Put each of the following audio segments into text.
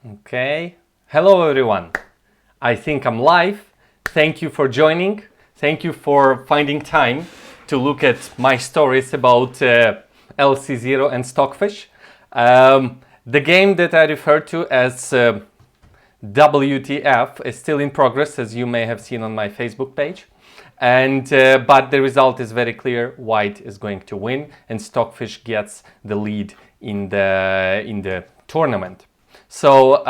Okay. Hello everyone. I think I'm live. Thank you for joining. Thank you for finding time to look at my stories about LcZero and Stockfish. The game that I refer to as WTF is still in progress, as you may have seen on my Facebook page. And but the result is very clear. White is going to win, and Stockfish gets the lead in the tournament. So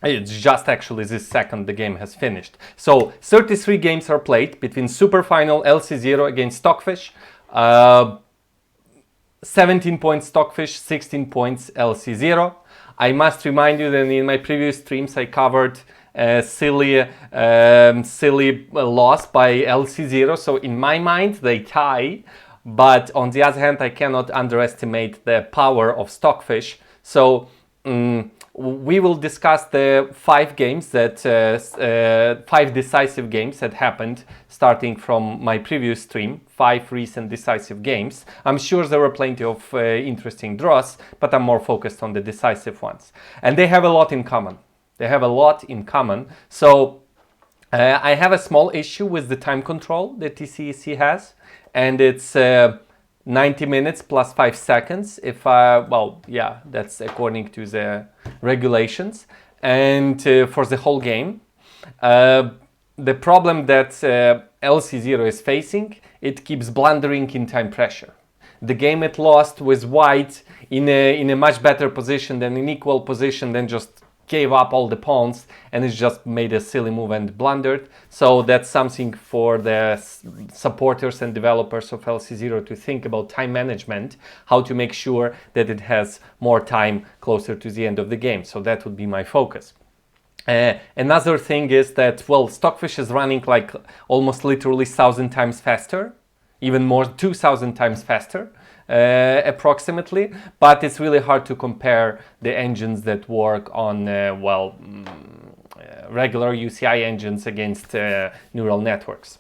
it's just actually this second the game has finished. So 33 games are played between Superfinal LcZero against Stockfish. 17 points Stockfish, 16 points LcZero. I must remind you that in my previous streams I covered silly loss by LcZero. So in my mind they tie, but on the other hand I cannot underestimate the power of Stockfish. So we will discuss the 5 games that 5 decisive games that happened starting from my previous stream. 5 recent decisive games. I'm sure there were plenty of interesting draws, but I'm more focused on the decisive ones, and they have a lot in common. So I have a small issue with the time control that TCEC has, and it's 90 minutes plus 5 seconds. If that's according to the regulations, and for the whole game. The problem that LcZero is facing, it keeps blundering in time pressure. The game it lost with White in a much better position, than in equal position, then just gave up all the pawns and it just made a silly move and blundered. So that's something for the supporters and developers of LcZero to think about time management, how to make sure that it has more time closer to the end of the game. So that would be my focus. Another thing is that, well, Stockfish is running like almost literally 1,000 times faster, even more, 2,000 times faster. Approximately, but it's really hard to compare the engines that work on regular UCI engines against neural networks.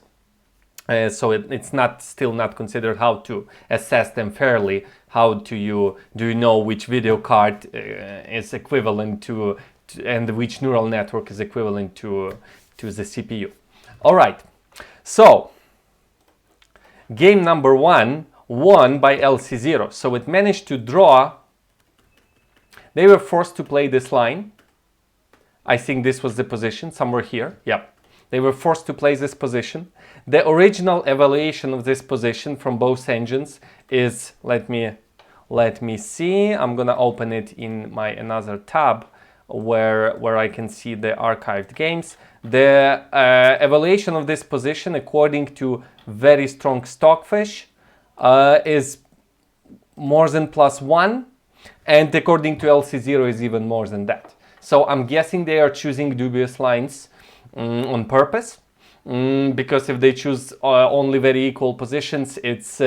So it's still not considered how to assess them fairly. Do you know which video card is equivalent to and which neural network is equivalent to the CPU. All right, so game number 1 won by LcZero. So it managed to draw. They were forced to play this line. I think this was the position, somewhere here. Yeah, they were forced to play this position. The original evaluation of this position from both engines is, let me see. I'm gonna open it in my another tab where I can see the archived games. The evaluation of this position, according to very strong Stockfish, is more than +1, and according to LcZero is even more than that. So I'm guessing they are choosing dubious lines on purpose, because if they choose only very equal positions, it's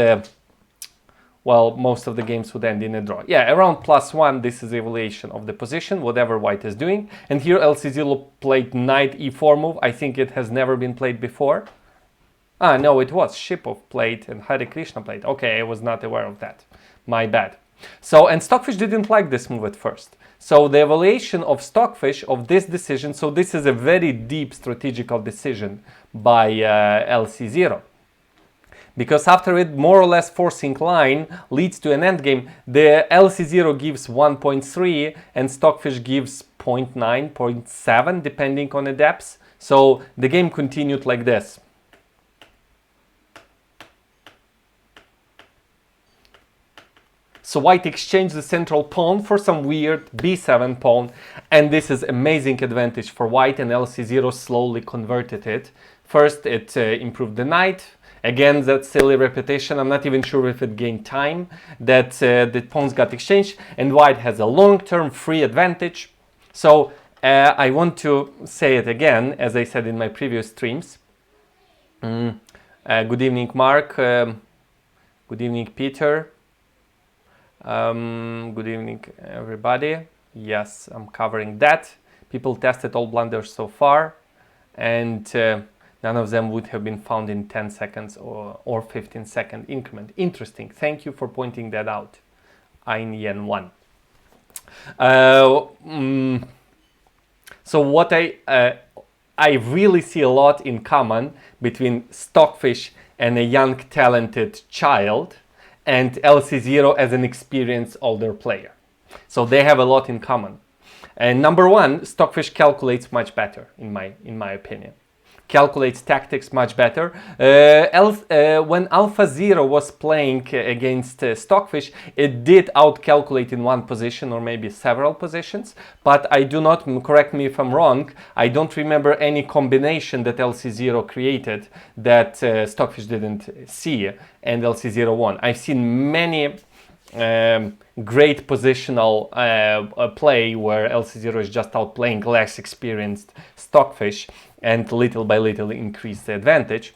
most of the games would end in a draw. Yeah, around +1, this is the evaluation of the position, whatever White is doing. And here LcZero played knight e4 move. I think it has never been played before. No, it was Shipov played and Hare Krishna played. Okay, I was not aware of that. My bad. So, and Stockfish didn't like this move at first. So the evaluation of Stockfish of this decision, so this is a very deep strategical decision by LcZero. Because after it, more or less forcing line leads to an endgame, the LcZero gives 1.3 and Stockfish gives 0.9, 0.7, depending on the depths. So the game continued like this. So White exchanged the central pawn for some weird b7 pawn, and this is amazing advantage for White, and LcZero slowly converted it. First it improved the knight. Again, that silly repetition. I'm not even sure if it gained time, that the pawns got exchanged, and White has a long-term free advantage. So I want to say it again, as I said in my previous streams. Good evening, Mark. Good evening, Peter. Good evening, everybody. Yes, I'm covering that. People tested all blunders so far, and none of them would have been found in 10 seconds or 15-second increment. Interesting. Thank you for pointing that out, Ein Yen 1. So what I really see a lot in common between Stockfish and a young talented child and LcZero as an experienced older player. So they have a lot in common. And number one, Stockfish calculates much better in my opinion. Calculates tactics much better. When LcZero was playing against Stockfish, it did outcalculate in one position or maybe several positions, but I do not, correct me if I'm wrong, I don't remember any combination that LcZero created that Stockfish didn't see and LcZero won. I've seen many great positional play where LcZero is just outplaying less experienced Stockfish and little by little increase the advantage.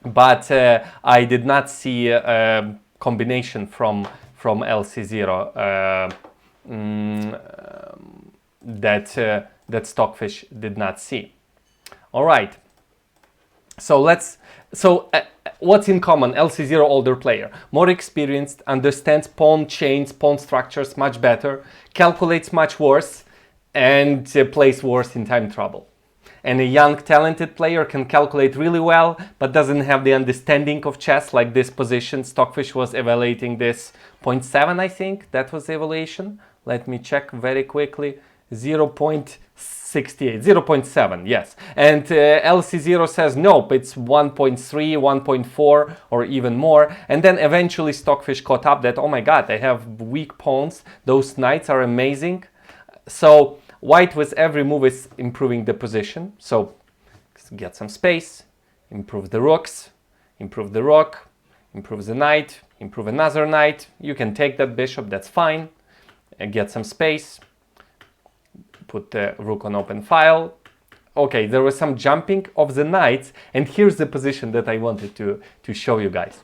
But I did not see a combination from LcZero that Stockfish did not see. All right. So what's in common? LcZero older player, more experienced, understands pawn chains, pawn structures much better, calculates much worse, and plays worse in time trouble. And a young talented player can calculate really well, but doesn't have the understanding of chess like this position. Stockfish was evaluating this 0.7, I think. That was the evaluation. Let me check very quickly. 0.68, 0.7, yes. And LcZero says, nope, it's 1.3, 1.4, or even more. And then eventually Stockfish caught up that, oh my god, I have weak pawns. Those knights are amazing. So White with every move is improving the position. So get some space, improve the rooks, improve the rook, improve the knight, improve another knight. You can take that bishop, that's fine. And get some space. Put the rook on open file. Okay, there was some jumping of the knights, and here's the position that I wanted to show you guys.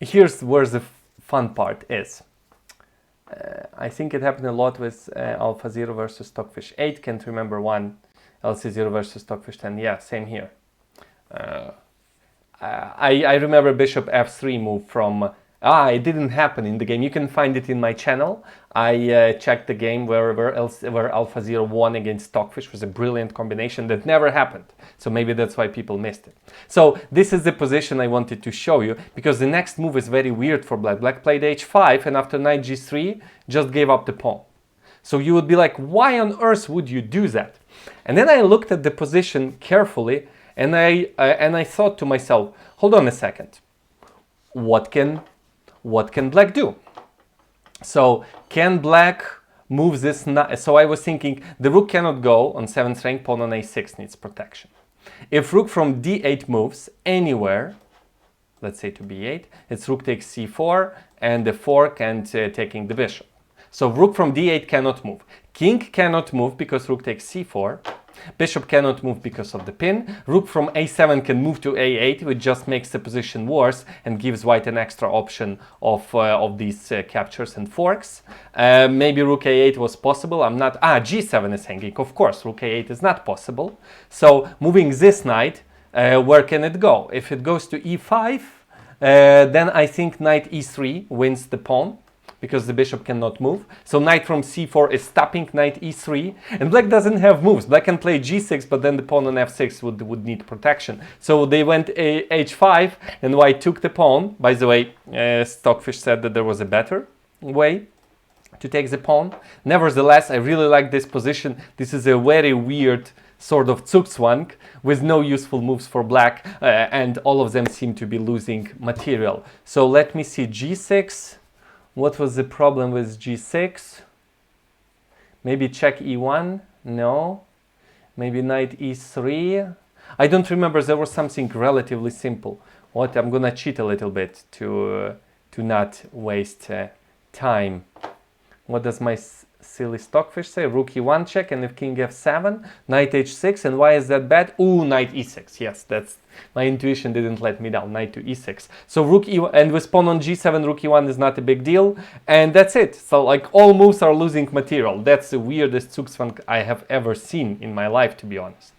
Here's where the fun part is. I think it happened a lot with LcZero versus Stockfish 8. Can't remember one. LcZero versus Stockfish 10. Yeah, same here. I remember bishop f3 move from... it didn't happen in the game. You can find it in my channel. I checked the game where LcZero won against Stockfish. It was a brilliant combination that never happened. So maybe that's why people missed it. So this is the position I wanted to show you, because the next move is very weird for Black. Black played h5 and after knight g3 just gave up the pawn. So you would be like, why on earth would you do that? And then I looked at the position carefully and I thought to myself, hold on a second. What can Black do? So can Black move this? So I was thinking the rook cannot go on 7th rank, pawn on a6 needs protection. If rook from d8 moves anywhere, let's say to b8, it's rook takes c4 and the fork and taking the bishop. So rook from d8 cannot move. King cannot move because rook takes c4. Bishop cannot move because of the pin. Rook from a7 can move to a8, which just makes the position worse and gives white an extra option of these captures and forks. Maybe rook a8 was possible. I'm not... g7 is hanging. Of course, rook a8 is not possible. So moving this knight, where can it go? If it goes to e5, then I think knight e3 wins the pawn, because the bishop cannot move. So knight from c4 is stopping knight e3, and Black doesn't have moves. Black can play g6, but then the pawn on f6 would need protection. So they went h5, and White took the pawn. By the way, Stockfish said that there was a better way to take the pawn. Nevertheless, I really like this position. This is a very weird sort of Zugzwang with no useful moves for Black, and all of them seem to be losing material. So let me see, g6. What was the problem with g6? Maybe check e1? No. Maybe knight e3? I don't remember. There was something relatively simple. What? I'm gonna cheat a little bit to not waste time. What does my silly Stockfish say? Rook e1 check, and if king f7, knight h6, and why is that bad? Ooh, knight e6. Yes, that's my intuition didn't let me down. Knight to e6. So rook e1, and with pawn on g7, rook e1 is not a big deal, and that's it. So like all moves are losing material. That's the weirdest Zugzwang I have ever seen in my life, to be honest.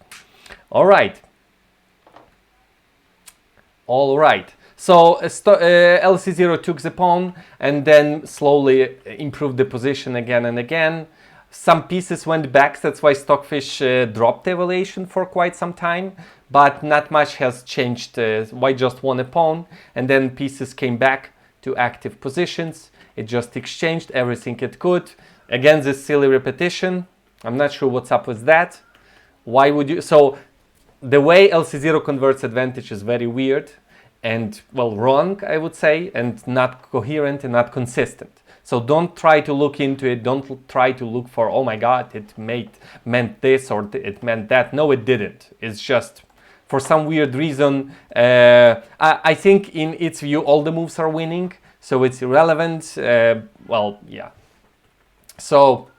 All right. So LcZero took the pawn and then slowly improved the position again and again. Some pieces went back, that's why Stockfish dropped evaluation for quite some time, but not much has changed. White just won a pawn and then pieces came back to active positions. It just exchanged everything it could. Again, this silly repetition. I'm not sure what's up with that. Why would you? So the way LcZero converts advantage is very weird and, well, wrong, I would say, and not coherent and not consistent. So don't try to look into it. Don't try to look for, oh my God, it meant this or it meant that. No, it didn't. It's just for some weird reason. I think in its view, all the moves are winning. So it's irrelevant. Well, yeah. So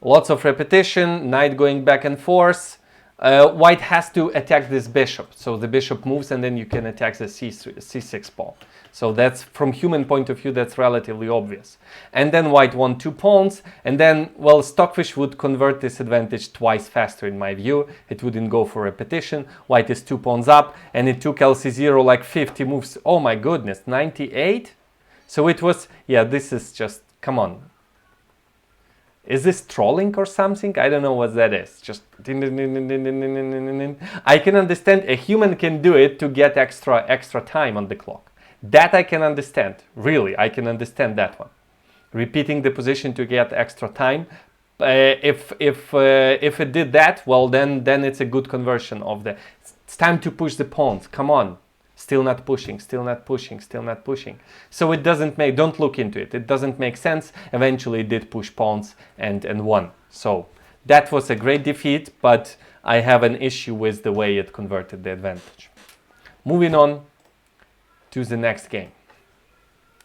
lots of repetition, knight going back and forth. White has to attack this bishop. So the bishop moves and then you can attack the c6 pawn. So that's, from human point of view, that's relatively obvious. And then white won 2 pawns. And then, well, Stockfish would convert this advantage twice faster in my view. It wouldn't go for repetition. White is 2 pawns up and it took LcZero like 50 moves. Oh my goodness, 98? So it was, yeah, this is just, come on. Is this trolling or something? I don't know what that is. Just I can understand a human can do it to get extra time on the clock. That I can understand. Really, I can understand that one. Repeating the position to get extra time. If it did that, well, then it's a good conversion of the. It's time to push the pawns. Come on. Still not pushing, still not pushing, still not pushing. So it doesn't make, don't look into it. It doesn't make sense. Eventually it did push pawns and won. So that was a great defeat, but I have an issue with the way it converted the advantage. Moving on to the next game.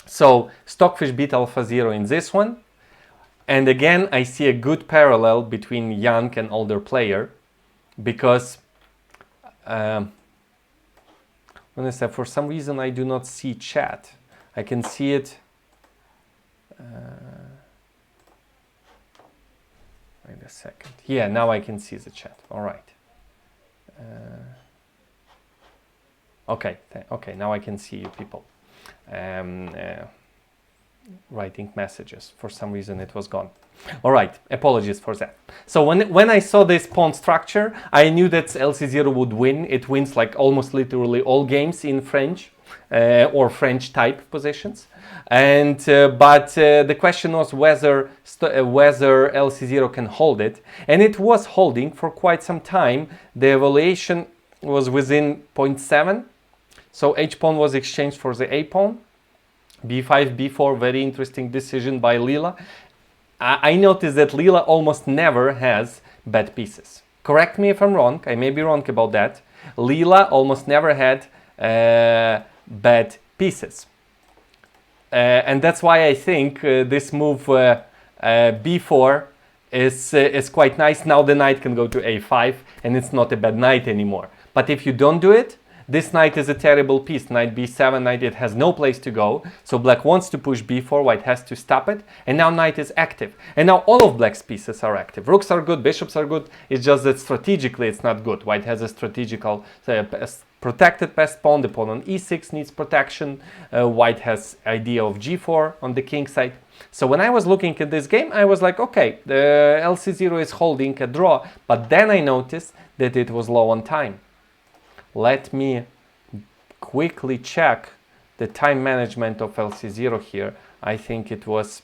So Stockfish beat LcZero in this one. And again, I see a good parallel between young and older player because for some reason I do not see chat. I can see it. Wait a second. Yeah, now I can see the chat. All right. Okay. Okay. Now I can see you people writing messages. For some reason it was gone. All right, apologies for that. So when I saw this pawn structure, I knew that LcZero would win. It wins like almost literally all games in French or French type positions. And but the question was whether LcZero can hold it, and it was holding for quite some time. The evaluation was within 0.7, so H pawn was exchanged for the A pawn. B5, B4, very interesting decision by Lila. I noticed that Lila almost never has bad pieces. Correct me if I'm wrong, I may be wrong about that. Lila almost never had bad pieces. And that's why I think this move B4 is quite nice. Now the knight can go to A5 and it's not a bad knight anymore. But if you don't do it, this knight is a terrible piece. Knight B7, knight, it has no place to go. So black wants to push B4, white has to stop it. And now knight is active. And now all of black's pieces are active. Rooks are good, bishops are good. It's just that strategically it's not good. White has a strategical protected passed pawn. The pawn on E6 needs protection. White has idea of G4 on the king side. So when I was looking at this game, I was like, okay, the LcZero is holding a draw. But then I noticed that it was low on time. Let me quickly check the time management of LcZero here. I think it was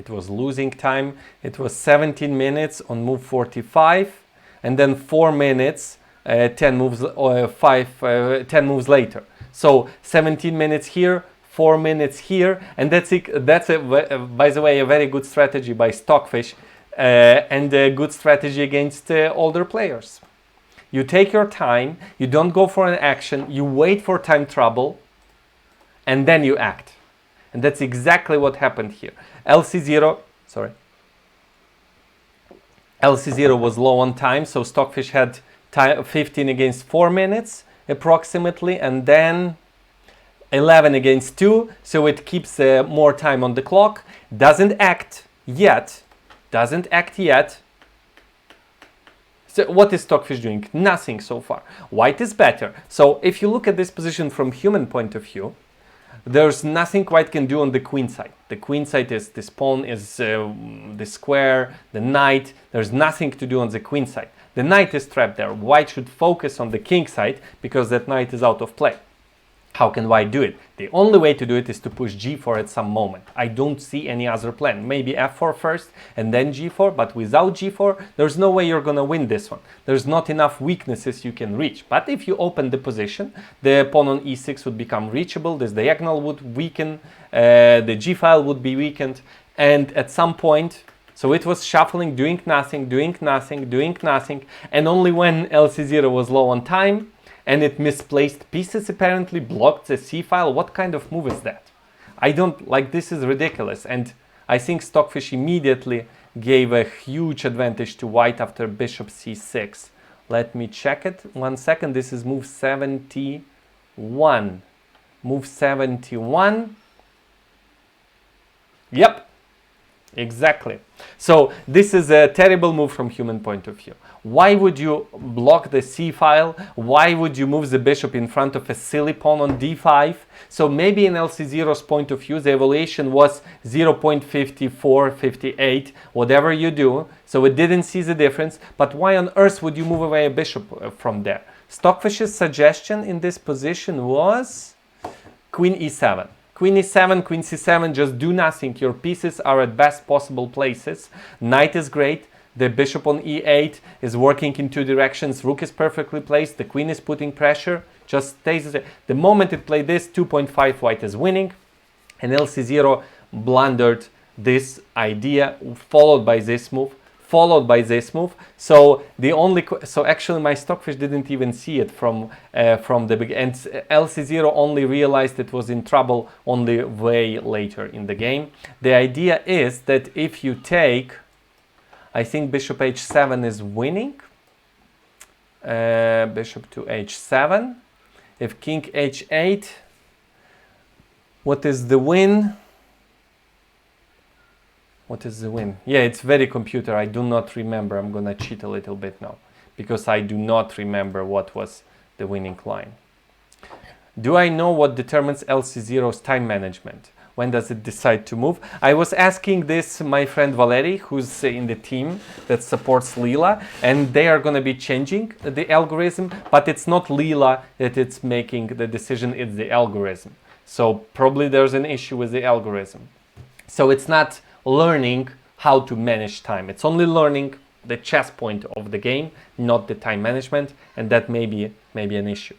losing time. It was 17 minutes on move 45 and then 4 minutes 10 moves 10 moves later. So 17 minutes here, 4 minutes here, and that's by the way a very good strategy by Stockfish and a good strategy against older players. You take your time, you don't go for an action, you wait for time trouble, and then you act. And that's exactly what happened here. LcZero was low on time, so Stockfish had time 15 against 4 minutes approximately, and then 11 against 2, so it keeps more time on the clock. Doesn't act yet. So what is Stockfish doing? Nothing so far. White is better. So if you look at this position from human point of view, there's nothing white can do on the queen side. The queen side is, this pawn is the square, the knight. There's nothing to do on the queen side. The knight is trapped there. White should focus on the king side because that knight is out of play. How can white do it? The only way to do it is to push g4 at some moment. I don't see any other plan. Maybe f4 first and then g4, but without g4, there's no way you're gonna win this one. There's not enough weaknesses you can reach. But if you open the position, the pawn on e6 would become reachable, this diagonal would weaken, the g-file would be weakened, and at some point, so it was shuffling, doing nothing, doing nothing, doing nothing, and only when LcZero was low on time, and it misplaced pieces, apparently blocked the c-file. What kind of move is that? I don't, like, this is ridiculous. And I think Stockfish immediately gave a huge advantage to white after bishop c6. Let me check it. 1 second. This is move 71. Move 71. Yep. Exactly. So this is a terrible move from human point of view. Why would you block the c-file? Why would you move the bishop in front of a silly pawn on d5? So maybe in LcZero's point of view, the evaluation was 0.54, 58, whatever you do. So it didn't see the difference. But why on earth would you move away a bishop from there? Stockfish's suggestion in this position was queen e7. Queen e7, queen c7, just do nothing. Your pieces are at best possible places. Knight is great. The bishop on e8 is working in two directions. Rook is perfectly placed. The queen is putting pressure. Just stays there. The moment it played this, 2.5 white is winning. And LcZero blundered this idea, followed by this move. So the only, so actually my Stockfish didn't even see it from the beginning. And LcZero only realized it was in trouble only way later in the game. The idea is that if you take, I think bishop h7 is winning. Bishop to h7. If king h8, what is the win? What is the win? Yeah, it's very computer. I do not remember. I'm gonna cheat a little bit now because I do not remember what was the winning line. Do I know what determines LcZero's time management? When does it decide to move? I was asking this my friend Valery, who's in the team that supports Lila, and they are gonna be changing the algorithm, but it's not Lila that it's making the decision, it's the algorithm. So probably there's an issue with the algorithm. So it's not learning how to manage time. It's only learning the chess point of the game, not the time management, and that may be an issue.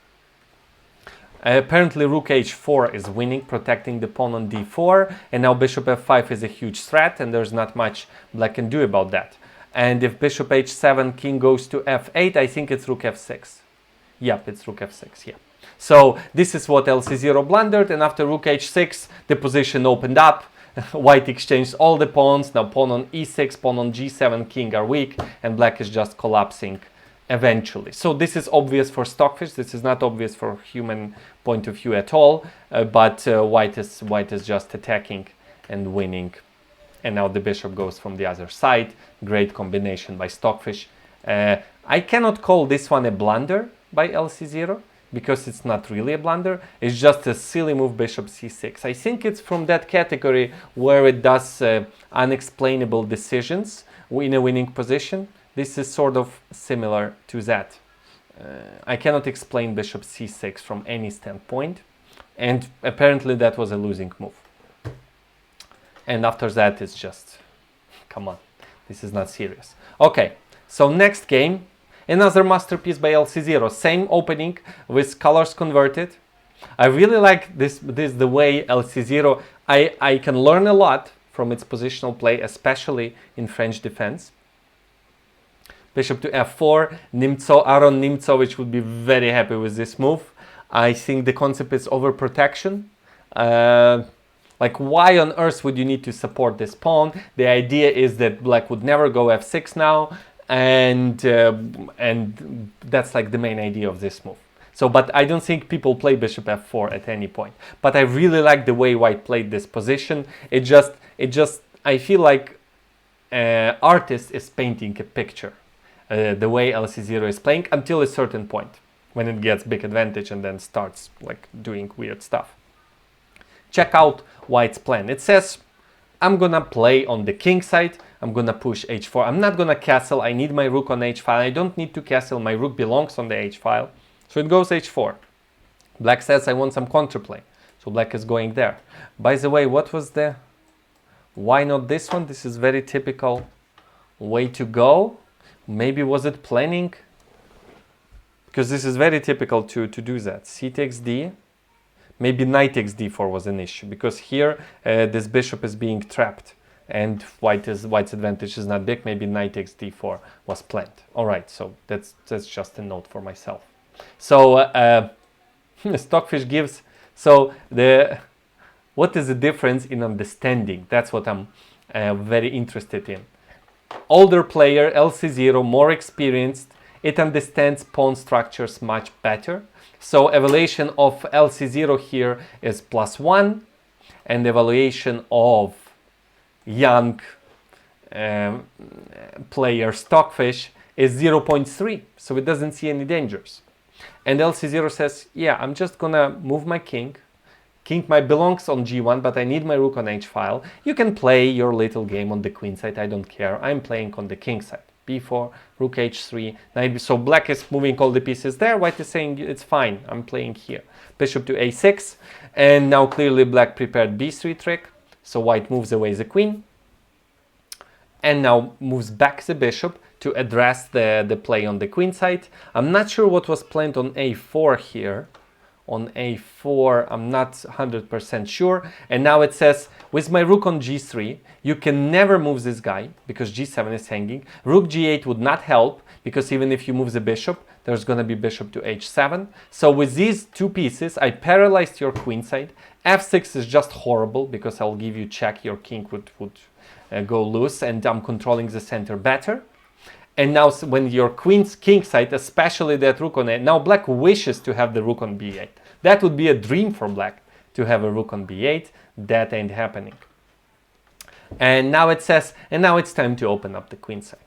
Apparently rook h4 is winning, protecting the pawn on d4, and now bishop f5 is a huge threat, and there's not much black can do about that. And if bishop h7, king goes to f8, I think it's rook f6. Yep, it's rook f6, yeah. So this is what LcZero blundered, and after rook h6, the position opened up. White exchanged all the pawns. Now pawn on e6, pawn on g7, king are weak, and black is just collapsing eventually. So this is obvious for Stockfish. This is not obvious for human point of view at all. But white is just attacking and winning. And now the bishop goes from the other side. Great combination by Stockfish. I cannot call this one a blunder by LcZero, because it's not really a blunder. It's just a silly move, bishop c6. I think it's from that category where it does unexplainable decisions in a winning position. This is sort of similar to that. I cannot explain bishop c6 from any standpoint, and apparently that was a losing move. And after that, it's just, come on, this is not serious. Okay, so next game, another masterpiece by LcZero. Same opening with colors converted. I really like this the way LcZero, I can learn a lot from its positional play, especially in French defense. Bishop to f4, Aaron Nimcovich would be very happy with this move. I think the concept is overprotection. Like, why on earth would you need to support this pawn? The idea is that black would never go f6 now, and that's like the main idea of this move. So, but I don't think people play bishop f4 at any point. But I really like the way white played this position. It just I feel like artist is painting a picture. the way LcZero is playing until a certain point, when it gets big advantage and then starts like doing weird stuff. Check out White's plan. It says, I'm gonna play on the king side, I'm gonna push h4. I'm not gonna castle, I need my rook on h file. I don't need to castle, my rook belongs on the h file. So it goes h4. Black says, I want some counterplay. So black is going there. By the way, what was the... Why not this one? This is very typical way to go. Maybe was it planning? Because this is very typical to do that. C takes d. Maybe knight takes d4 was an issue, because here this bishop is being trapped and White's advantage is not big. Maybe knight takes d4 was planned. All right, so that's just a note for myself. So Stockfish gives, so what is the difference in understanding? That's what I'm very interested in. Older player, LcZero, more experienced, it understands pawn structures much better. So evaluation of LcZero here is +1, and evaluation of young player Stockfish is 0.3, so it doesn't see any dangers. And LcZero says, yeah, I'm just gonna move my king. King might belongs on g1, but I need my rook on h file. You can play your little game on the queen side, I don't care. I'm playing on the king side. b4, rook h3, knight. So black is moving all the pieces there. White is saying it's fine, I'm playing here. Bishop to a6, and now clearly black prepared b3 trick. So white moves away the queen, and now moves back the bishop to address the play on the queen side. I'm not sure what was planned on a4 here. On a4, I'm not 100% sure. And now it says, with my rook on g3, you can never move this guy because g7 is hanging. Rook g8 would not help because even if you move the bishop, there's going to be bishop to h7. So with these two pieces, I paralyzed your queen side. f6 is just horrible because I'll give you check, your king would go loose, and I'm controlling the center better. And now when your queen's king side, especially that rook on a, now black wishes to have the rook on b8. That would be a dream for black to have a rook on b8. That ain't happening. And now it says, and now it's time to open up the queen side.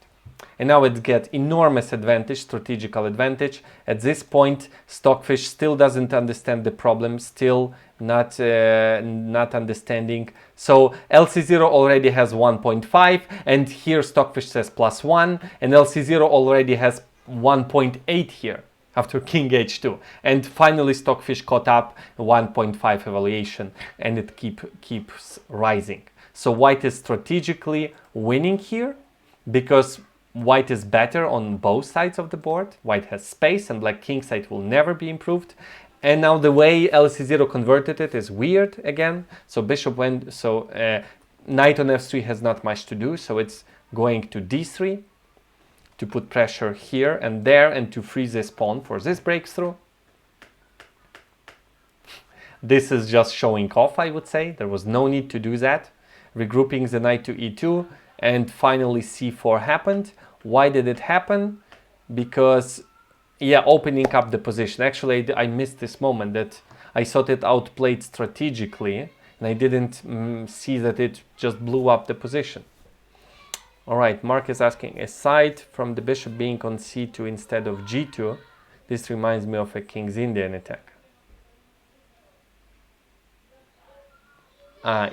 And now it gets enormous advantage, strategical advantage. At this point, Stockfish still doesn't understand the problem, still not understanding. So LcZero already has 1.5, and here Stockfish says +1, and LcZero already has 1.8 here after king h2. And finally Stockfish caught up, 1.5 evaluation, and it keeps rising. So white is strategically winning here because white is better on both sides of the board. White has space, and black king side will never be improved. And now the way LcZero converted it is weird again. So bishop went, so knight on f3 has not much to do, so it's going to d3 to put pressure here and there and to free this pawn for this breakthrough. This is just showing off, I would say. There was no need to do that. Regrouping the knight to e2, and finally c4 happened. Why did it happen? Because, yeah, opening up the position. Actually, I missed this moment that I thought it outplayed strategically, and I didn't see that it just blew up the position. All right, Mark is asking, aside from the bishop being on c2 instead of g2, this reminds me of a King's Indian attack.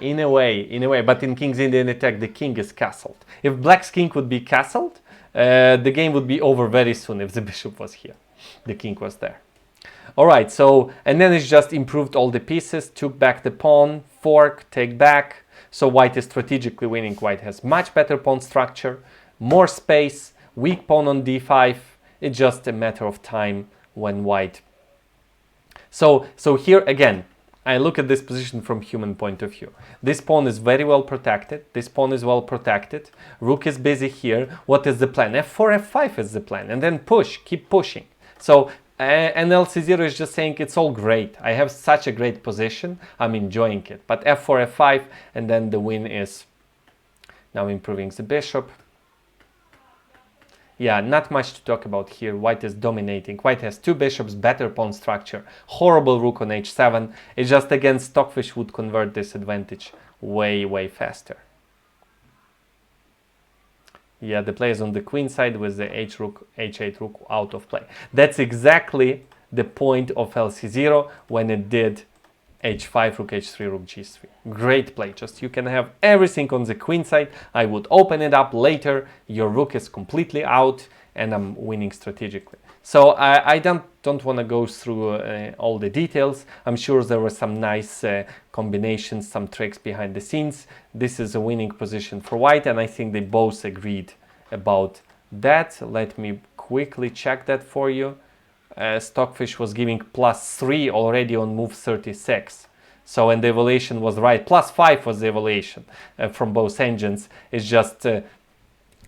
In a way, but in King's Indian attack, the king is castled. If black's king would be castled, the game would be over very soon if the bishop was here. The king was there. All right, so, and then it's just improved all the pieces, took back the pawn, fork, take back. So white is strategically winning. White has much better pawn structure, more space, weak pawn on d5. It's just a matter of time when white. So here again, I look at this position from human point of view. This pawn is very well protected. This pawn is well protected. Rook is busy here. What is the plan? f4, f5 is the plan. And then push, keep pushing. So, and LcZero is just saying it's all great. I have such a great position. I'm enjoying it. But f4, f5, and then the win is now improving the bishop. Yeah, not much to talk about here. White is dominating. White has two bishops, better pawn structure, horrible rook on h7. It's just, again, Stockfish would convert this advantage way, way faster. Yeah, the play is on the queen side with the h8 rook out of play. That's exactly the point of LcZero when it did h5, rook h3, rook g3. Great play. Just you can have everything on the queen side. I would open it up later. Your rook is completely out and I'm winning strategically. So I don't want to go through all the details. I'm sure there were some nice combinations, some tricks behind the scenes. This is a winning position for white, and I think they both agreed about that. Let me quickly check that for you. Stockfish was giving +3 already on move 36. So, and the evaluation was right. +5 was the evaluation from both engines. It's just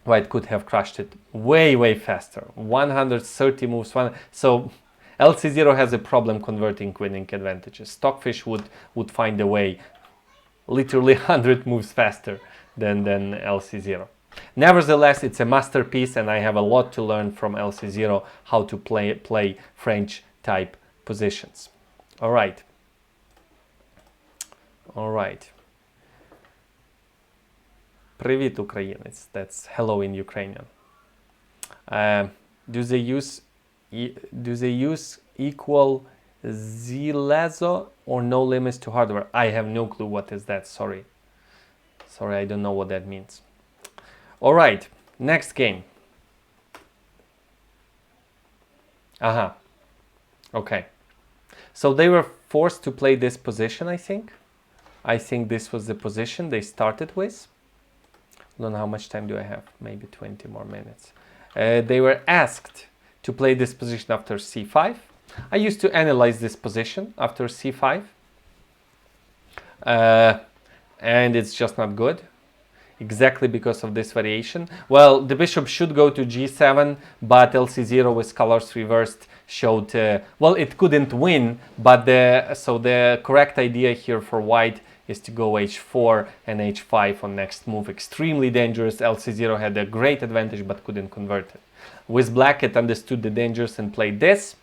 white could have crushed it way faster. 130 moves. So LcZero has a problem converting winning advantages. Stockfish would find a way literally 100 moves faster than LcZero. Nevertheless, it's a masterpiece, and I have a lot to learn from LcZero how to play French type positions. All right. Привіт, Українець. That's hello in Ukrainian. Do they use equal LcZero or no limits to hardware? I have no clue what is that. Sorry, I don't know what that means. All right, next game. Okay. So they were forced to play this position, I think. I think this was the position they started with. I don't know how much time do I have, maybe 20 more minutes. They were asked to play this position after c5. I used to analyze this position after c5. And it's just not good. Exactly because of this variation. Well, the bishop should go to g7, but LcZero with colors reversed showed, well, it couldn't win, but the correct idea here for white is to go h4 and h5 on next move. Extremely dangerous. LcZero had a great advantage but couldn't convert it. With black, it understood the dangers and played this,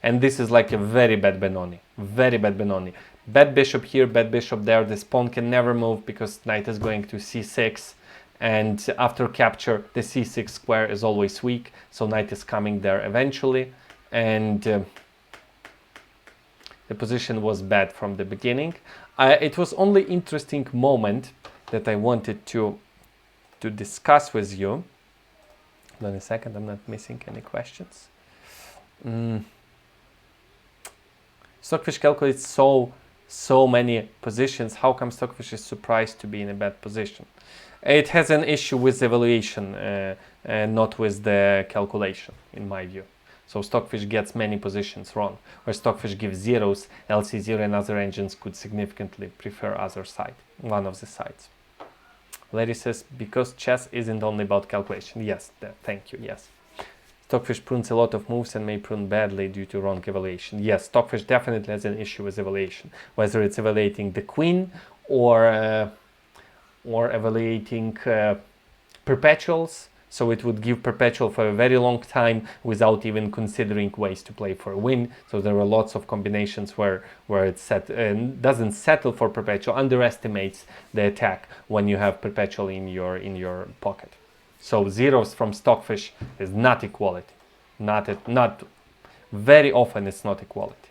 and this is like a very bad Benoni. Very bad Benoni. Bad bishop here, bad bishop there. This pawn can never move because knight is going to c6, and after capture the c6 square is always weak, so knight is coming there eventually, and the position was bad from the beginning. It was only interesting moment that I wanted to discuss with you. Hold on a second, I'm not missing any questions. Stockfish calculates so many positions. How come Stockfish is surprised to be in a bad position? It has an issue with evaluation, not with the calculation, in my view. So Stockfish gets many positions wrong. Where Stockfish gives zeros, LcZero and other engines could significantly prefer other side, one of the sides. Larry says, because chess isn't only about calculation. Yes, thank you, yes. Stockfish prunes a lot of moves and may prune badly due to wrong evaluation. Yes, Stockfish definitely has an issue with evaluation, whether it's evaluating the queen or evaluating perpetuals. So it would give perpetual for a very long time without even considering ways to play for a win. So there are lots of combinations where it doesn't settle for perpetual, underestimates the attack when you have perpetual in your pocket. So zeros from Stockfish is not equality. Not very often it's not equality.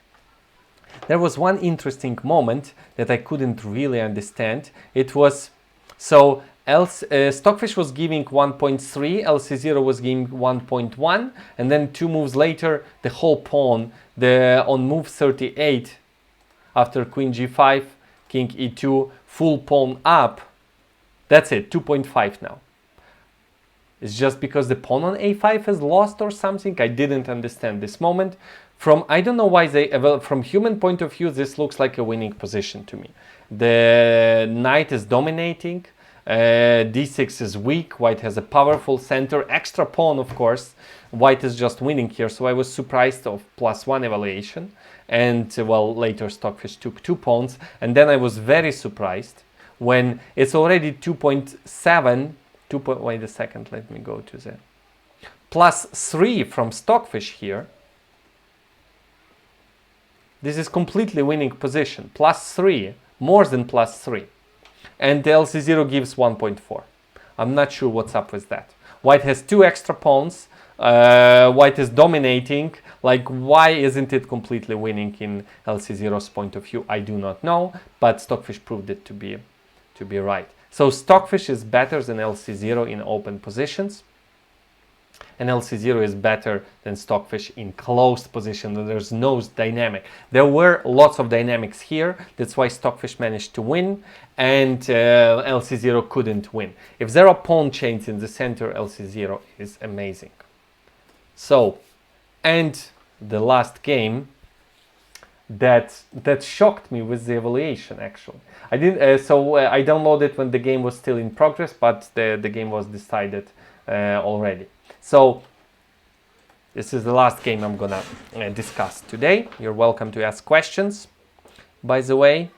There was one interesting moment that I couldn't really understand. It was, so Stockfish was giving 1.3, LcZero was giving 1.1, and then 2 moves later, the whole pawn, on move 38, after queen g5, king e2, full pawn up, that's it, 2.5 now. It's just because the pawn on a5 is lost or something. I didn't understand this moment. I don't know why from human point of view, this looks like a winning position to me. The knight is dominating. d6 is weak. White has a powerful center. Extra pawn, of course. White is just winning here. So I was surprised of +1 evaluation. And well, later Stockfish took 2 pawns. And then I was very surprised when it's already 2.7. Wait a second, let me go to the +3 from Stockfish here. This is completely winning position. +3, more than +3. And the LcZero gives 1.4. I'm not sure what's up with that. White has 2 extra pawns. White is dominating. Like, why isn't it completely winning in LcZero's point of view? I do not know, but Stockfish proved it to be right. So Stockfish is better than LcZero in open positions, and LcZero is better than Stockfish in closed position. There's no dynamic. There were lots of dynamics here. That's why Stockfish managed to win, and LcZero couldn't win. If there are pawn chains in the center, LcZero is amazing. So, and the last game that shocked me with the evaluation. Actually, I didn't. I downloaded when the game was still in progress, but the game was decided already. So this is the last game I'm gonna discuss today. You're welcome to ask questions. By the way,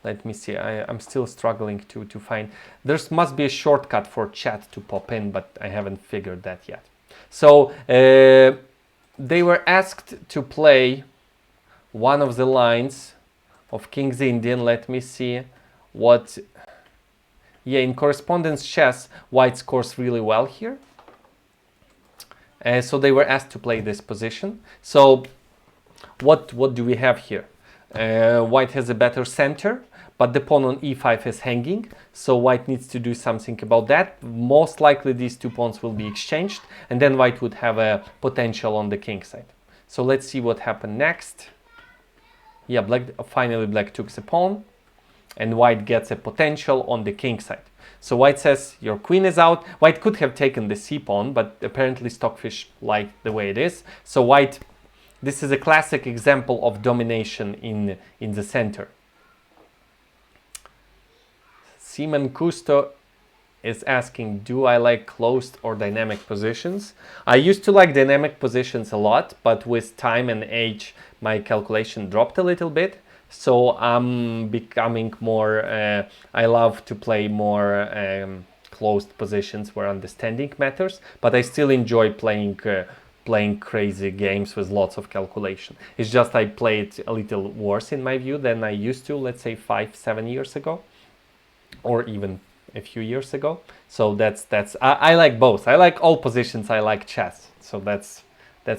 let me see. I'm still struggling to find. There must be a shortcut for chat to pop in, but I haven't figured that yet. So they were asked to play one of the lines of King's Indian. Let me see what. Yeah, in correspondence chess, White scores really well here. So they were asked to play this position. So what do we have here? White has a better center, but the pawn on e5 is hanging. So White needs to do something about that. Most likely these 2 pawns will be exchanged, and then White would have a potential on the king side. So let's see what happened next. Yeah, finally Black took the pawn, and White gets a potential on the king side. So White says, your queen is out. White could have taken the c-pawn, but apparently Stockfish liked the way it is. So White, this is a classic example of domination in the center. Simon Cousteau is asking, do I like closed or dynamic positions? I used to like dynamic positions a lot, but with time and age, my calculation dropped a little bit. So I'm becoming more, I love to play more closed positions where understanding matters, but I still enjoy playing crazy games with lots of calculation. It's just I play it a little worse in my view than I used to, let's say 5-7 years ago, or even a few years ago. So I like both. I like all positions. I like chess. So that's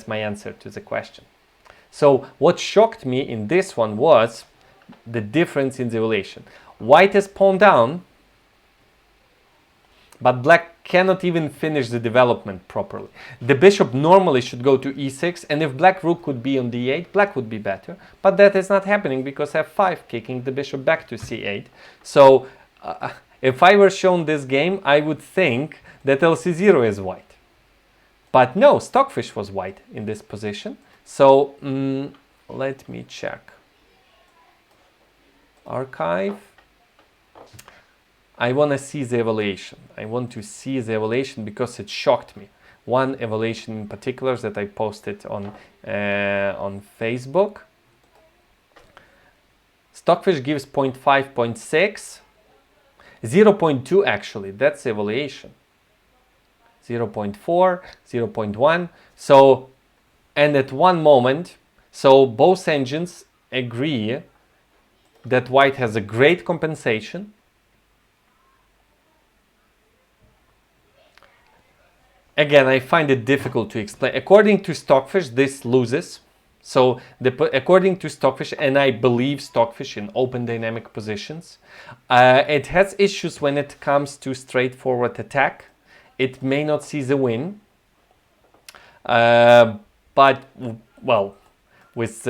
my answer to the question. So what shocked me in this one was the difference in the evaluation. White is pawn down, but Black cannot even finish the development properly. The bishop normally should go to e6, and if Black rook could be on d8, Black would be better. But that is not happening because f5 kicking the bishop back to c8. So if I were shown this game, I would think that LcZero is white. But no, Stockfish was white in this position. So let me check. Archive. I want to see the evaluation. I want to see the evaluation because it shocked me. One evaluation in particular that I posted on Facebook. Stockfish gives 0.5, 0.6, 0.2 actually. That's the evaluation. 0.4, 0.1. So, and at one moment, so both engines agree that White has a great compensation. Again, I find it difficult to explain. According to Stockfish, this loses. So according to Stockfish, and I believe Stockfish in open dynamic positions, it has issues when it comes to straightforward attack. It may not see the win. But, well, with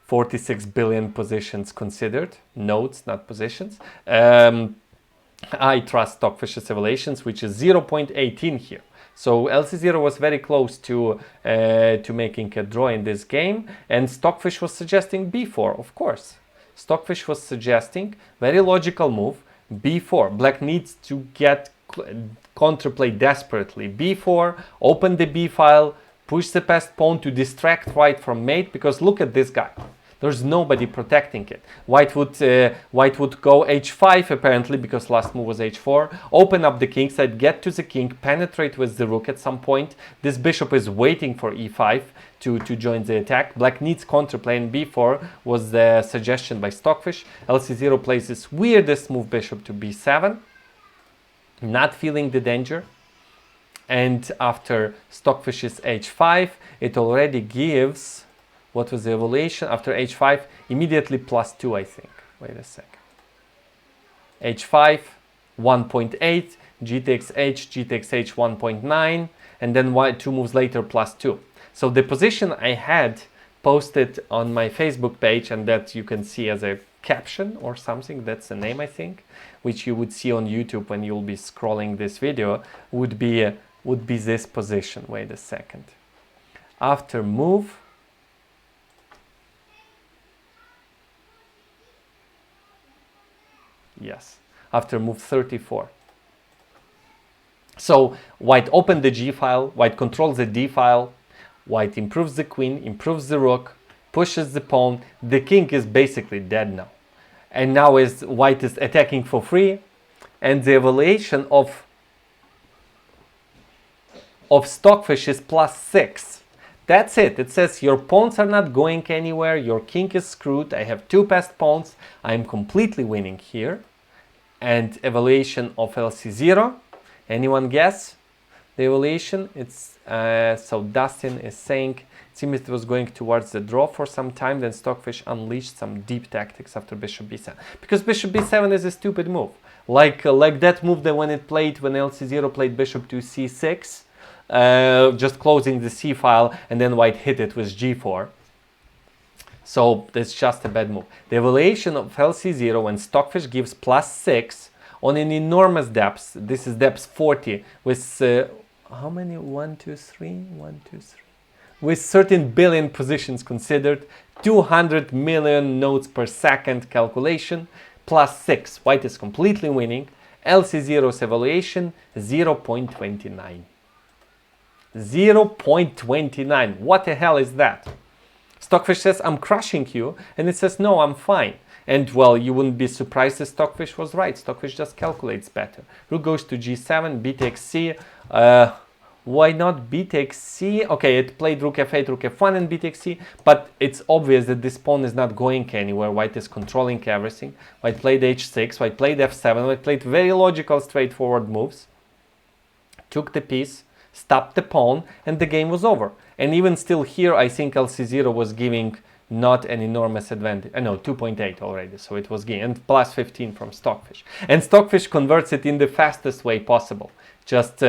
46 billion positions considered, nodes, not positions, I trust Stockfish's evaluations, which is 0.18 here. So LcZero was very close to making a draw in this game, and Stockfish was suggesting b4, of course. Stockfish was suggesting, very logical move, b4. Black needs to get counterplay desperately. b4, open the b file, push the passed pawn to distract White from mate, because look at this guy. There's nobody protecting it. White would go h5 apparently, because last move was h4. Open up the king side, get to the king, penetrate with the rook at some point. This bishop is waiting for e5 to join the attack. Black needs counterplay, and b4 was the suggestion by Stockfish. LcZero plays this weirdest move, bishop to b7. Not feeling the danger. And after Stockfish's h5, it already gives, what was the evaluation? After h5, immediately +2, I think. Wait a second. h5, 1.8, g takes h, g takes h, 1.9, and then 2 moves later, +2. So the position I had posted on my Facebook page, and that you can see as a caption or something, that's the name I think, which you would see on YouTube when you'll be scrolling this video, would be this position. Wait a second. After move, yes, after move 34. So white opened the G file, white controls the D file, white improves the queen, improves the rook, pushes the pawn. The king is basically dead now. And now white is attacking for free, and the evaluation of Stockfish is +6. That's it. It says your pawns are not going anywhere, your king is screwed, I have 2 passed pawns, I'm completely winning here. And evaluation of LcZero, anyone guess the evaluation? It's so Dustin is saying it seems it was going towards the draw for some time, then Stockfish unleashed some deep tactics after bishop b7, because bishop b7 is a stupid move, like that move that when LcZero played bishop to c6, just closing the c file, and then white hit it with g4. So that's just a bad move. The evaluation of LcZero when Stockfish gives +6 on an enormous depth, this is depth 40, with how many? 1, 2, 3, 1, 2, 3. With 13 billion positions considered, 200 million nodes per second calculation, +6. White is completely winning. LcZero's evaluation 0.29. 0.29. What the hell is that? Stockfish says, I'm crushing you, and it says, no, I'm fine. And well, you wouldn't be surprised if Stockfish was right. Stockfish just calculates better. Rook goes to g7, b takes c. Why not b takes c? Okay, it played rook f8, rook f1, and b takes c, but it's obvious that this pawn is not going anywhere. White is controlling everything. White played h6, white played f7, white played very logical, straightforward moves. Took the piece, stopped the pawn, and the game was over. And even still here, I think LcZero was giving not an enormous advantage. No, 2.8 already, so it was gain, and +15 from Stockfish. And Stockfish converts it in the fastest way possible. Just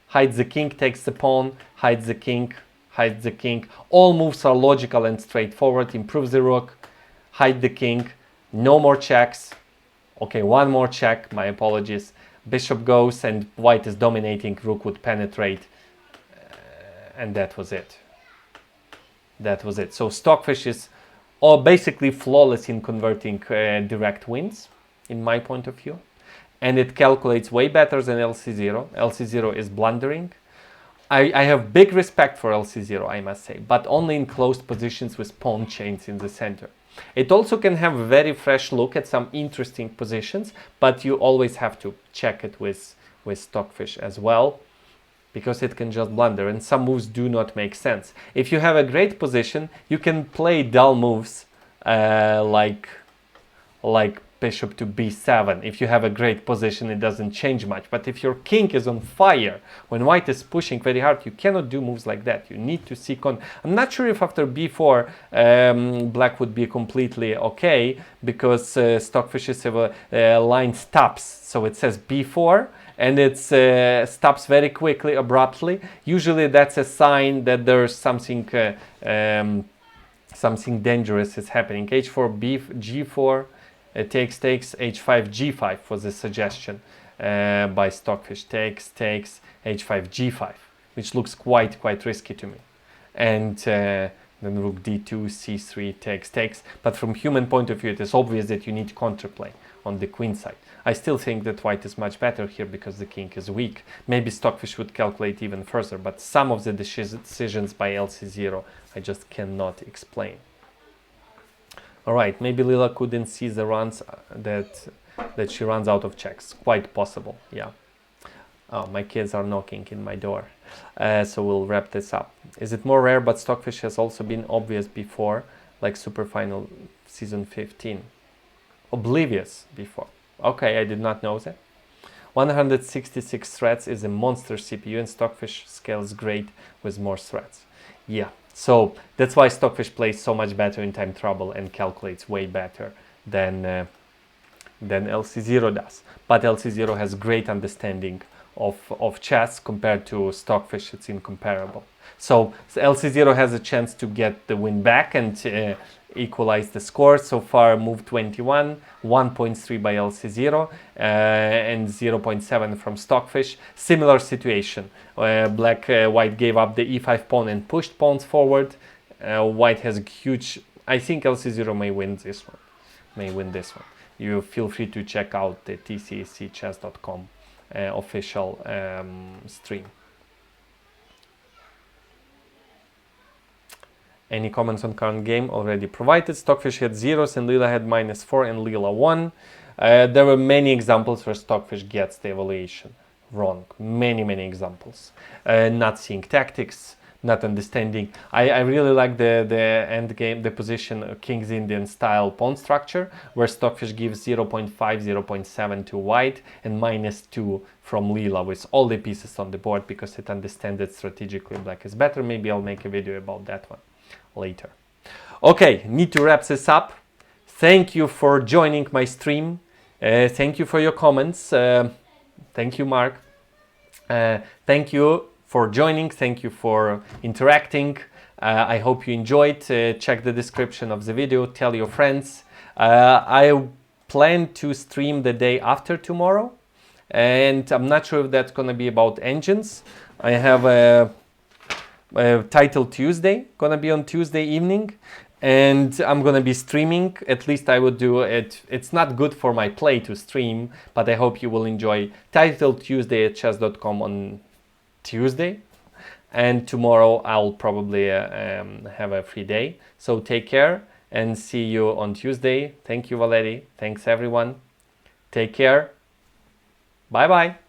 hides the king, takes the pawn, hides the king, hides the king. All moves are logical and straightforward. Improves the rook, hide the king, no more checks. Okay, one more check, my apologies. Bishop goes and white is dominating, rook would penetrate, and that was it. That was it. So Stockfish is basically flawless in converting direct wins, in my point of view. And it calculates way better than LcZero. LcZero is blundering. I have big respect for LcZero, I must say, but only in closed positions with pawn chains in the center. It also can have a very fresh look at some interesting positions, but you always have to check it with Stockfish as well, because it can just blunder, and some moves do not make sense. If you have a great position, you can play dull moves like bishop to b7. If you have a great position, it doesn't change much. But if your king is on fire, when white is pushing very hard, you cannot do moves like that. You need to seek on. I'm not sure if after b4 black would be completely okay, because Stockfish's line stops. So it says b4, and it stops very quickly, abruptly. Usually that's a sign that there's something something dangerous is happening. h4, g4, takes, h5, g5 was the suggestion by Stockfish. Takes, h5, g5, which looks quite risky to me. And then rook d2, c3, takes. But from human point of view, it is obvious that you need counterplay on the queen side. I still think that white is much better here because the king is weak. Maybe Stockfish would calculate even further, but some of the decisions by LcZero I just cannot explain. All right, maybe Lila couldn't see the runs that she runs out of checks. Quite possible, yeah. Oh, my kids are knocking in my door. So we'll wrap this up. Is it more rare, but Stockfish has also been obvious before, like Superfinal season 15? Oblivious before. Okay, I did not know that. 166 threads is a monster CPU, and Stockfish scales great with more threads. Yeah, so that's why Stockfish plays so much better in time trouble and calculates way better than LcZero does. But LcZero has great understanding of chess. Compared to Stockfish, it's incomparable. So LcZero has a chance to get the win back and equalize the score. So far, move 21, 1.3 by LcZero and 0.7 from Stockfish. Similar situation. White gave up the e5 pawn and pushed pawns forward. White has a huge... I think LcZero may win this one. You feel free to check out the TCEC chess.com official stream. Any comments on current game? Already provided. Stockfish had zeros and Lila had -4 and Lila won. There were many examples where Stockfish gets the evaluation wrong. Many examples. Not seeing tactics, not understanding. I really like the end game, the position King's Indian style pawn structure, where Stockfish gives 0.5, 0.7 to White and -2 from Lila with all the pieces on the board, because it understands that strategically Black is better. Maybe I'll make a video about that one later. Okay, need to wrap this up. Thank you for joining my stream. Thank you for your comments. Thank you, Mark. Thank you for joining. Thank you for interacting. I hope you enjoyed. Check the description of the video. Tell your friends. I plan to stream the day after tomorrow, and I'm not sure if that's going to be about engines. I have a Title Tuesday, gonna be on Tuesday evening, and I'm gonna be streaming. At least I would do it. It's not good for my play to stream, but I hope you will enjoy Title Tuesday at chess.com on Tuesday, and tomorrow I'll probably have a free day. So take care and see you on Tuesday. Thank you, Valery. Thanks everyone. Take care. Bye bye.